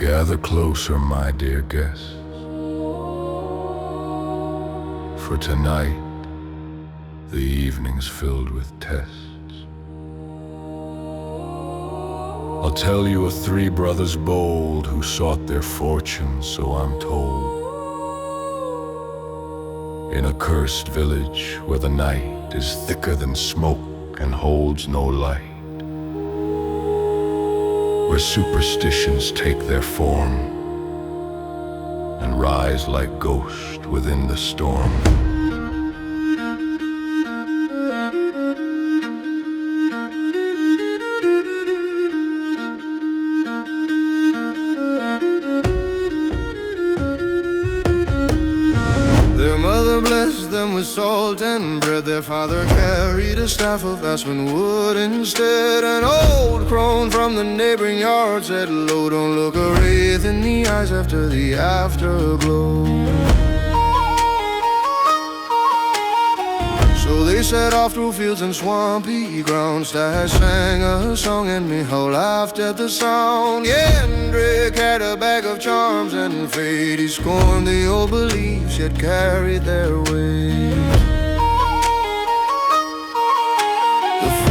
Gather closer, my dear guests, for tonight the evening's filled with tests. I'll tell you of three brothers bold who sought their fortune, so I'm told, in a cursed village where the night is thicker than smoke and holds no light, where superstitions take their form and rise like ghosts within the storm. Their mother blessed them with salt and bread. Their father carried a staff of aspen wood instead. An old crone from the neighboring yard said, "Lo, don't look a wraith in the eyes after the afterglow." So they set off through fields and swampy ground. Stash sang a song and Michal laughed at the sound. Yendrik had a bag of charms and fate. He scorned the old beliefs yet carried their weight.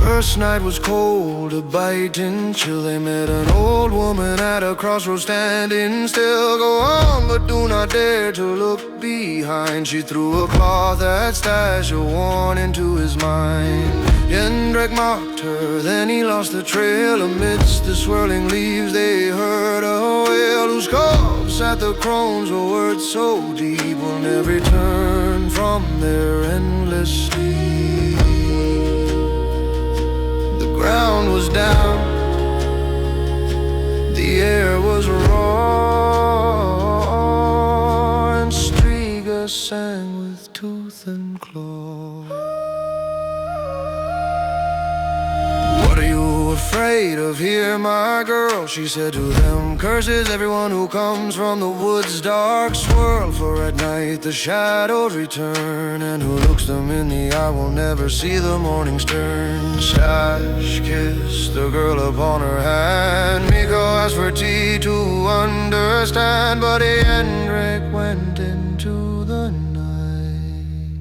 First night was cold, a biting chill. They met an old woman at a crossroads standing still. Go on, but do not dare to look behind. She threw a cloth at Stash, a warning to his mind. Jendrik mocked her, then he lost the trail. Amidst the swirling leaves they heard a wail, whose corpse at the crones were words so deep will never return from their endless sleep. The ground was down, the air was raw, and Striga sang with tooth and claw. "What are you afraid of here, my girl?" she said to them. "Curses everyone who comes from the wood's dark swirl. For at night the shadows return, and who looks them in the eye will never see the morning's turn." Stash kissed the girl upon her hand. Miko asked for tea to understand, but Jendrik went into the night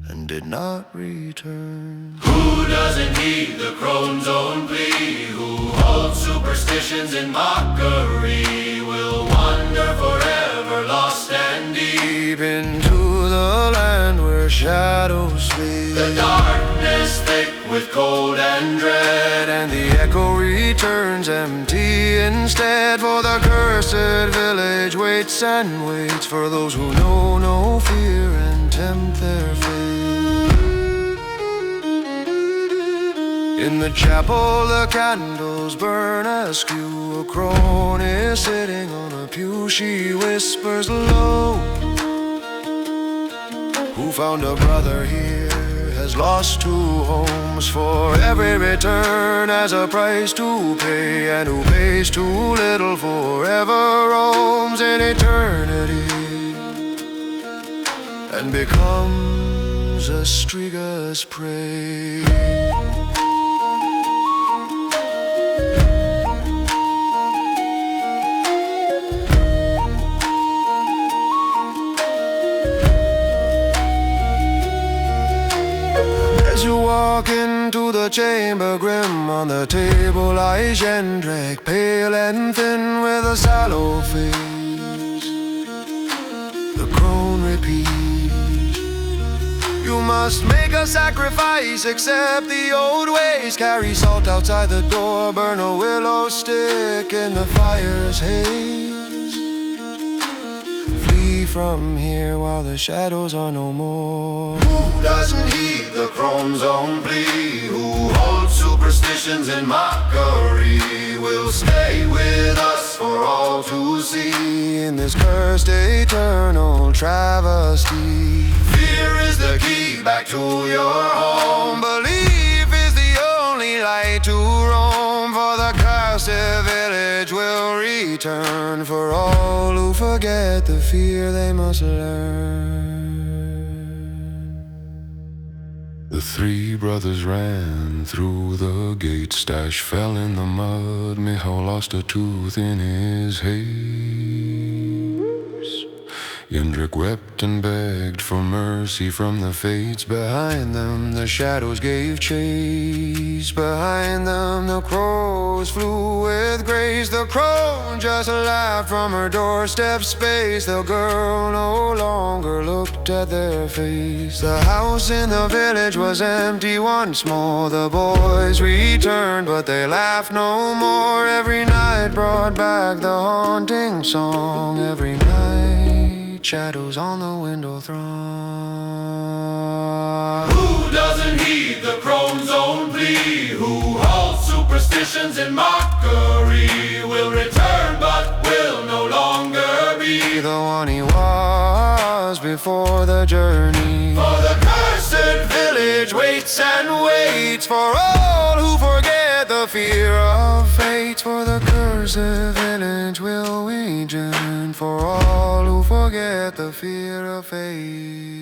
and did not return. Who doesn't heed the crone's own plea? Who holds superstitions in mockery will wander forever lost and deep into the land where shadows sleep. The darkness thick with cold and dread, And the echo returns empty instead. For the cursed village waits and waits for those who know no fear and tempt their fate. In the chapel the candles burn askew. A crone is sitting on a pew. She whispers low, "Who found a brother here has lost two homes. For every return has a price to pay, and who pays too little forever roams in eternity and becomes a Striga's prey." As you walk into the chamber grim, on the table lies Jendrik, pale and thin with a sallow face. The crone repeats, "You must make a sacrifice, accept the old ways. Carry salt outside the door, burn a willow stick in the fire's haze. Flee from here while the shadows are no more." Who doesn't heed the crone's own plea? Who holds superstitions in mockery will stay with us for all to see. In this cursed eternal travesty, Fear is the key back to your home. belief is the only light to roam. For the cursed village will return, for all who forget the fear they must learn. The three brothers ran through the gate. Stash fell in the mud. Michał lost a tooth in his haze. Jindrik wept and begged for mercy from the fates. Behind them the shadows gave chase. Behind them the crows flew with grace. The crow just laughed from her doorstep space. The girl no longer looked at their face. The house in the village was empty once more. The boys returned but they laughed no more. Every night brought back the haunting song. Every night shadows on the window throng. Who doesn't heed the crone's own plea? Who halts superstitions in mockery? Will return but will no longer be the one he was before the journey. For the cursed village waits and waits for all who forget the fear of fate. For the cursed village will we join, for all who forget the fear of fate.